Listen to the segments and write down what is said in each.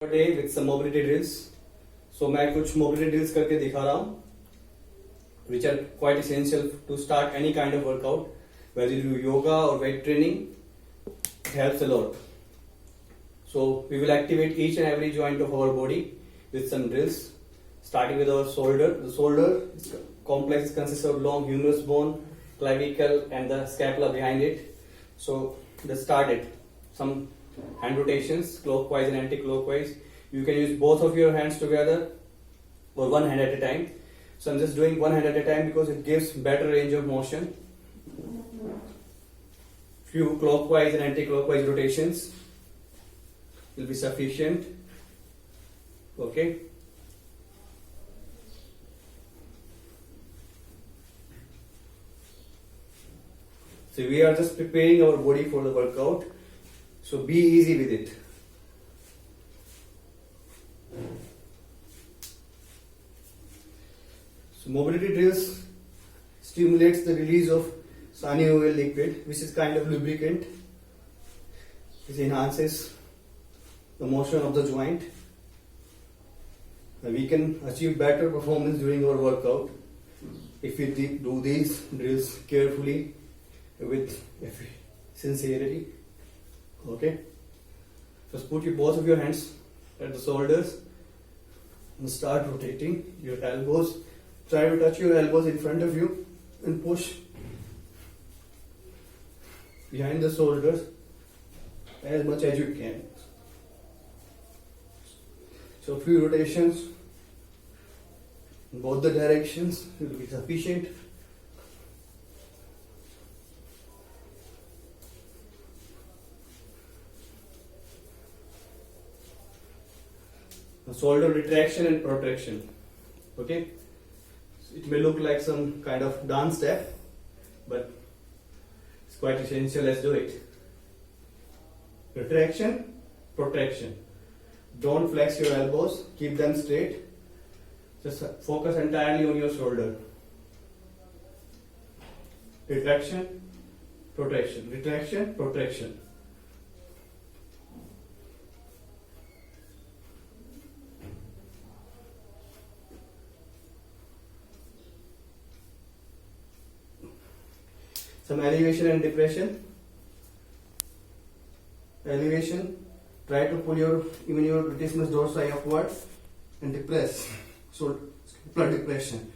Day with some mobility drills. So मैं कुछ mobility drills करके दिखा रहा हूँ which are quite essential to start any kind of workout, whether you do yoga or weight training. It helps a lot. So we will activate each and every joint of our body with some drills, starting with our shoulder. The shoulder complex consists of long humerus bone, clavicle and the scapula behind it. So let's start it. Some hand rotations, clockwise and anti-clockwise. You can use both of your hands together or one hand at a time. So I'm just doing one hand at a time because it gives better range of motion. Few clockwise and anti-clockwise rotations will be sufficient. Okay. So we are just preparing our body for the workout. So be easy with it. So mobility drills stimulates the release of synovial liquid, which is kind of lubricant. This enhances the motion of the joint. And we can achieve better performance during our workout if we do these drills carefully with sincerity. Okay. Just put both of your hands at the shoulders and start rotating your elbows. Try to touch your elbows in front of you and push behind the shoulders as much as you can. So a few rotations in both the directions will be sufficient. Shoulder retraction and protraction. Okay, so it may look like some kind of dance step, but it's quite essential. Let's do it. Retraction, protraction. Don't flex your elbows, keep them straight. Just focus entirely on your shoulder. Retraction, protraction, retraction, protraction. Some elevation and depression. Elevation, try to pull your latissimus dorsi upwards and depress. So scapular depression.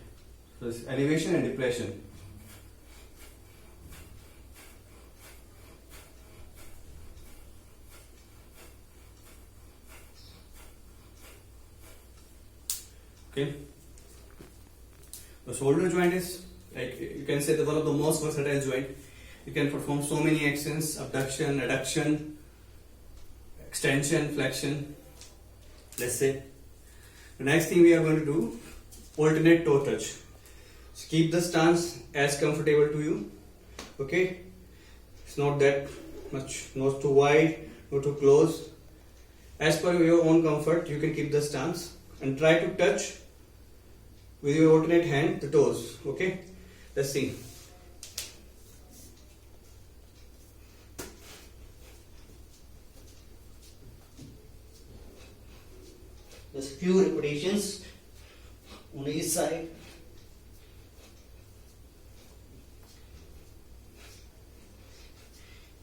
So it's elevation and depression. Okay. The shoulder joint is, like you can say, the one of the most versatile joint. You can perform so many actions: abduction, adduction, extension, flexion. Let's say the next thing we are going to do, alternate toe touch. So keep the stance as comfortable to you. Okay, it's not that much, not too wide, not too close. As per your own comfort, you can keep the stance and try to touch with your alternate hand the toes. Okay. Let's see. Just few repetitions on each side.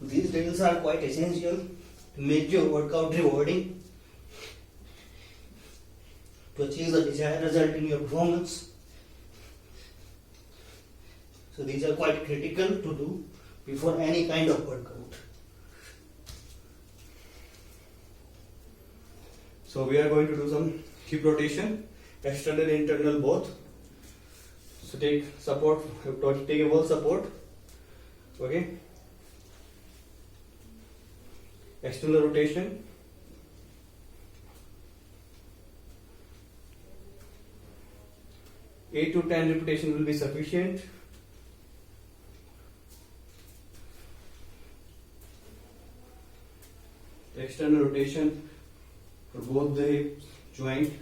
These drills are quite essential to make your workout rewarding, to achieve the desired result in your performance. So these are quite critical to do before any kind of workout. So we are going to do some hip rotation, external and internal both. So take support, take a wall support. Okay. External rotation. Eight to 10 repetitions will be sufficient. External rotation for both the hip joint.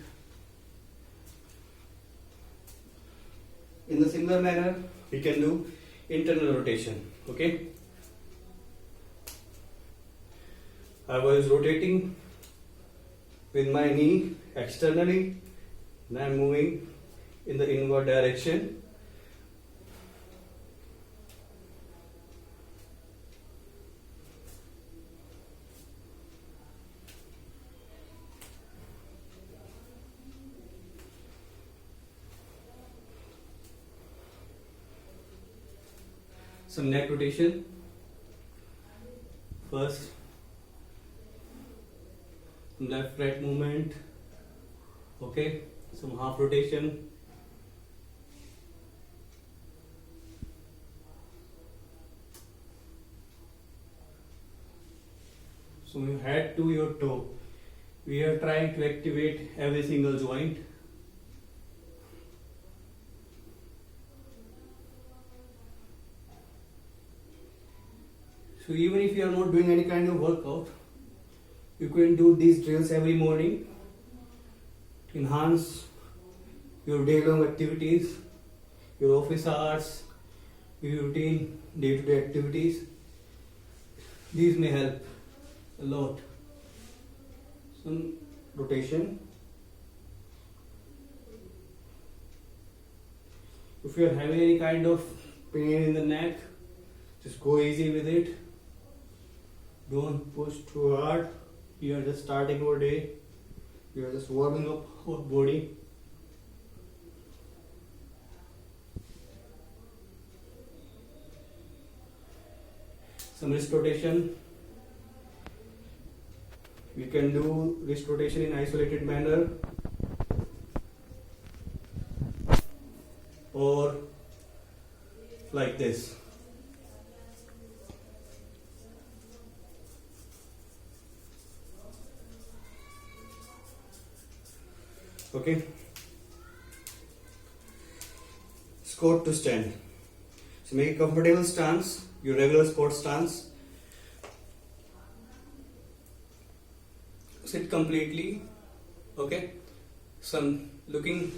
In the similar manner, we can do internal rotation. Okay. I was rotating with my knee externally, and I'm moving in the inward direction. Some neck rotation. First, left right movement. Okay, some half rotation. So your head to your toe. We are trying to activate every single joint. So even if you are not doing any kind of workout, you can do these drills every morning to enhance your day-long activities, your office hours, your routine, day-to-day activities. These may help a lot. Some rotation. If you are having any kind of pain in the neck, just go easy with it. Don't push too hard. You are just starting your day. You are just warming up our body. Some wrist rotation. We can do wrist rotation in isolated manner, or like this. Okay. Squat to stand. So make a comfortable stance, your regular squat stance. Sit completely. Okay. So I'm looking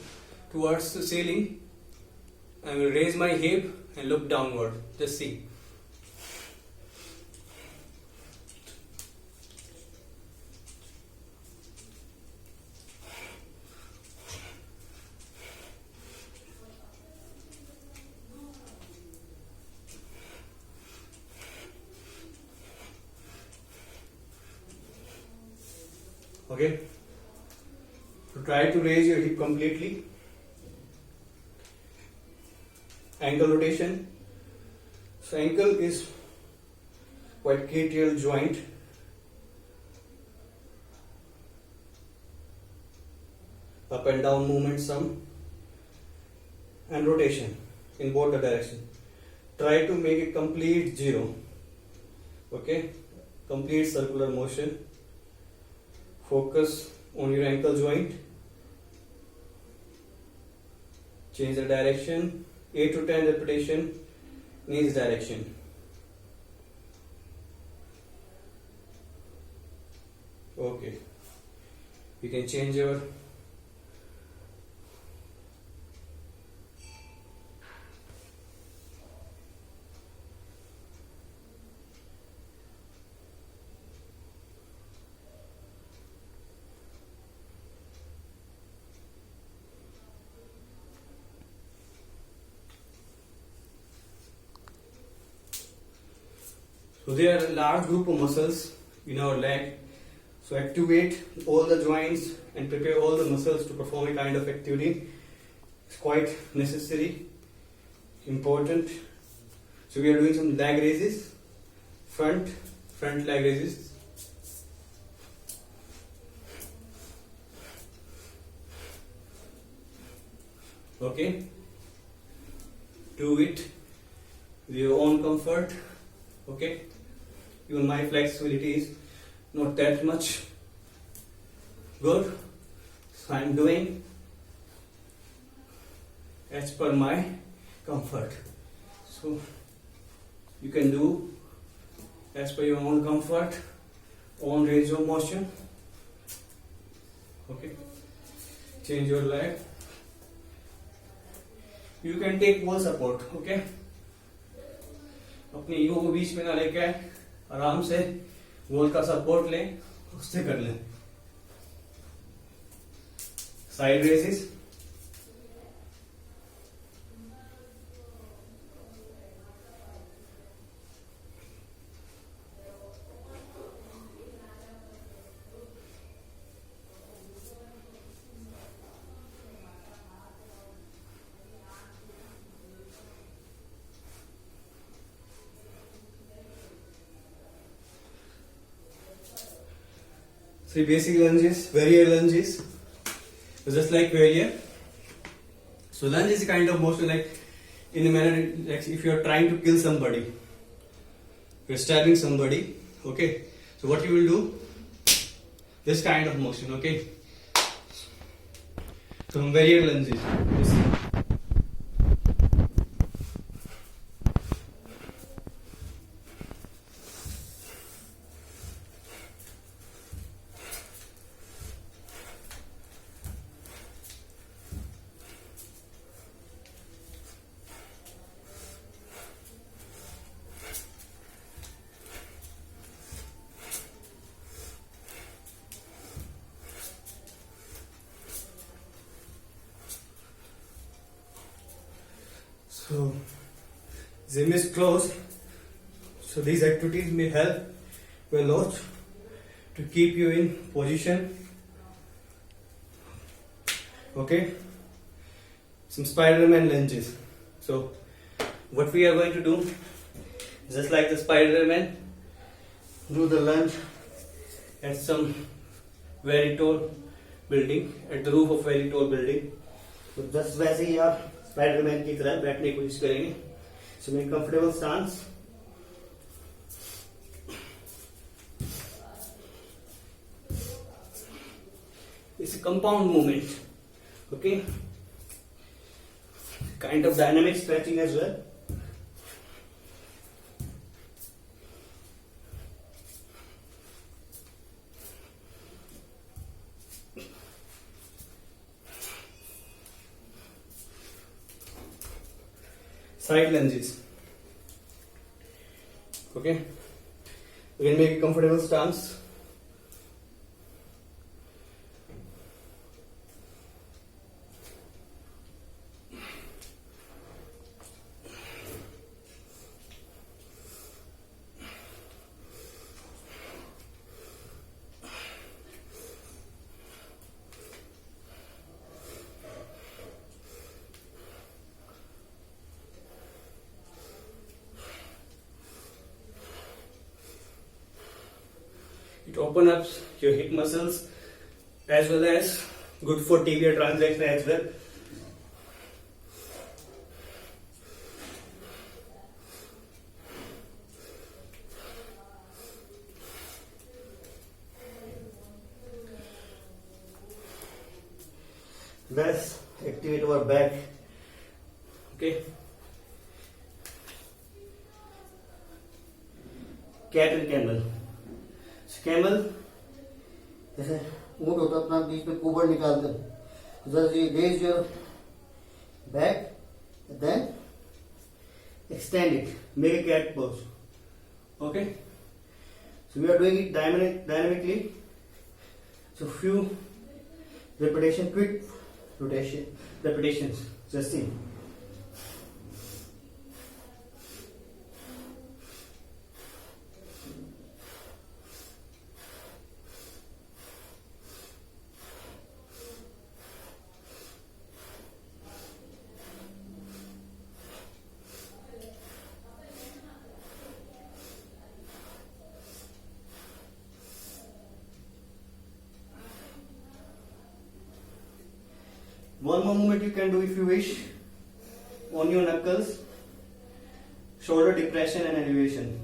towards the ceiling. I will raise my hip and look downward. Just see. Okay. So try to raise your hip completely. Ankle rotation. So ankle is quite critical joint. Up and down movement some, and rotation in both the direction. Try to make it complete zero. Okay, complete circular motion. Focus on your ankle joint. Change the direction. 8 to 10 repetition in each direction. Okay. You can change your So there are a large group of muscles in our leg. So activate all the joints and prepare all the muscles to perform a kind of activity. It's quite necessary, important. So we are doing some leg raises, front leg raises. Okay, do it with your own comfort. Okay, even my flexibility is not that much good, so I am doing as per my comfort. So you can do as per your own comfort, own range of motion. Okay, change your leg. You can take wall support. Okay, अपने ego को बीच में ना लेके आराम से wall का support लें, उससे कर लें. Side raises. So basic lunges, warrior lunges, just like warrior. So lunge is a kind of motion like in a manner like if you are trying to kill somebody, you are stabbing somebody. Okay. So what you will do? This kind of motion. Okay. So warrior lunges. So, gym is closed. So these activities may help you a lot to keep you in position. Okay. Some Spider-Man lunges. So what we are going to do, just like the Spider-Man, do the lunge at some very tall building, at the roof of very tall building. तो just वैसे ही आप Spiderman की तरह बैठने की कोशिश करेंगे. So make comfortable stance. It's a compound movement. Okay. Kind of dynamic stretching as well. Side lunges. Okay. Again, make a comfortable stance. It opens up your hip muscles as well as good for tibial translation as well. Let's activate our back. Okay. Cat and camel. Camel जैसे ऊंट होता है अपना बीच में कुबर निकालते हैं. Just you raise your back then extend it, make a cat pose. Okay, so we are doing it dynamically. So few repetition, quick repetitions. Just see. One more movement you can do if you wish on your knuckles, shoulder depression and elevation.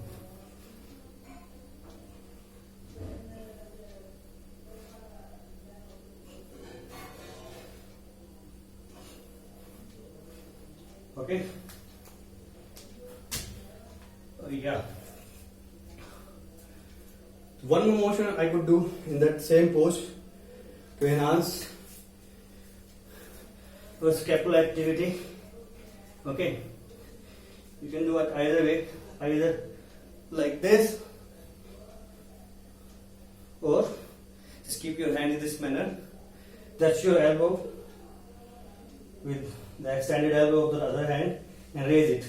Okay. Yeah. One more motion I could do in that same pose to enhance or scapular activity. Okay, you can do it either way, either like this or just keep your hand in this manner touch your elbow with the extended elbow of the other hand and raise it.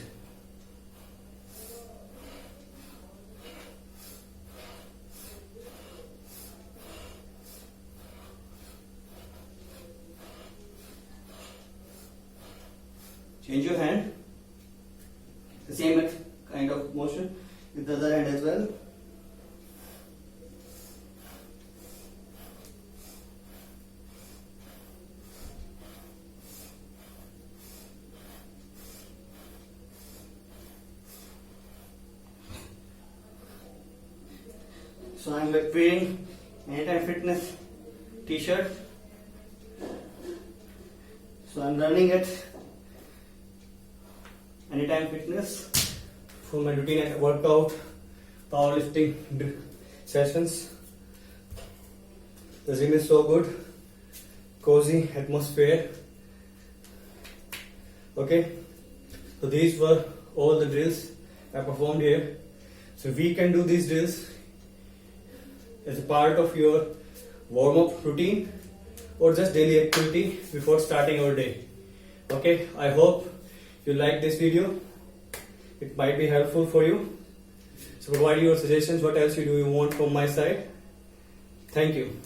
Change your hand. The same kind of motion with the other hand as well. So I am wearing Anytime Fitness t-shirt. So I am running at Anytime Fitness for my routine and workout, powerlifting sessions. The gym is so good, cozy atmosphere. Okay, so these were all the drills I performed here. So we can do these drills as a part of your warm-up routine or just daily activity before starting our day. Okay, I hope you like this video. It might be helpful for you. So provide your suggestions, what else you want from my side. Thank you.